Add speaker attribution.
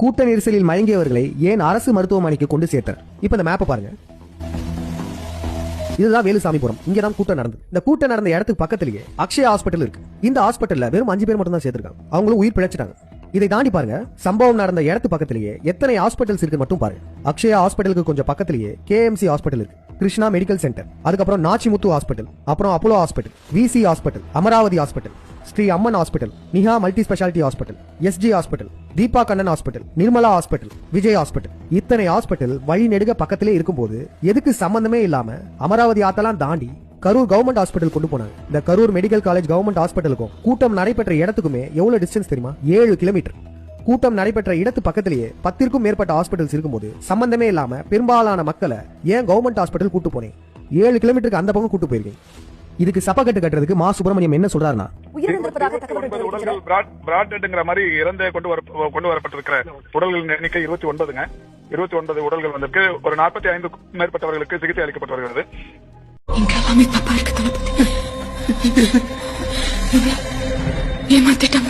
Speaker 1: கூட்ட நெரிசலில் மயங்கியவர்களை ஏன் அரசு மருத்துவமனைக்கு கொண்டு சேர்த்தார்? இப்ப இந்த மேப்பை பாருங்க. இதுதான் வேலுசாமிபுரம். இங்கதான் கூட்டம் நடந்தது. இந்த கூட்டம் நடந்த இடத்துக்கு பக்கத்திலேயே அக்ஷயா ஹாஸ்பிட்டல் இருக்கு. இந்த ஹாஸ்பிட்டல்ல வெறும் 5 பேர் மட்டும் தான் சேர்த்திருக்காங்க. அவங்களும் உயிர் பிழைச்சிட்டாங்க. இதை தாண்டி பாருங்க, சம்பவம் நடந்த இடத்து பக்கத்திலேயே எத்தனை ஹாஸ்பிட்டல்ஸ் இருக்கு மட்டும் பாருங்க. அக்ஷயா ஹாஸ்பிட்டலுக்கு கொஞ்சம் பக்கத்திலேயே KMC ஹாஸ்பிட்டல் இருக்கு, கிருஷ்ணா மெடிக்கல் சென்டர், அதுக்கப்புறம் நாச்சிமுத்து ஹாஸ்பிட்டல், அப்புறம் Apollo hospital, VC hospital, Amaravathi hospital, Sri Amman hospital, Niha multi speciality hospital, SG hospital, Deepa Kannan hospital, Nirmala hospital, Vijay hospital. இத்தனை ஹாஸ்பிட்டல் வழி நெடுக பக்கத்திலே இருக்கும்போது எதுக்கு சம்பந்தமே இல்லாம அமராவதி ஆத்தெல்லாம் தாண்டி கரூர் கவர்மெண்ட் ஹாஸ்பிட்டல் கொண்டு போனாங்க? இந்த கரூர் மெடிக்கல் காலேஜ் கவர்மெண்ட் ஹாஸ்பிட்டலுக்கும் கூட்டம் நடைபெற்ற இடத்துக்குமே எவ்வளவு டிஸ்டன்ஸ் தெரியுமா? 7 கிலோமீட்டர். கூட்டம் நடைபெற்ற இடத்து பக்கத்திலேயே 10க்கும் மேற்பட்ட ஹாஸ்பிட்டல்ஸ் இருக்கும்போது சம்பந்தமே இல்லாம பெரும்பாலான மக்களை ஏன் கவர்மெண்ட் ஹாஸ்பிட்டல் கூட்டு போனேன்? 7 கிலோமீட்டருக்கு அந்த பக்கம் கூட்டு போயிருக்கீங்க. இதுக்கு சப்பக்கட்டு கட்டுறதுக்கு மா சுப்பிரமணியம் என்ன சொல்றாருன்னா,
Speaker 2: மாதிரி இறந்து கொண்டு வரப்பட்டிருக்கிற உடல்களின் எண்ணிக்கை 29ங்க. 29 உடல்கள் வந்திருக்கு. ஒரு 45 மேற்பட்டவர்களுக்கு சிகிச்சை அளிக்கப்பட்டு வருகிறது.
Speaker 3: ஏமாத்திட்டாங்க.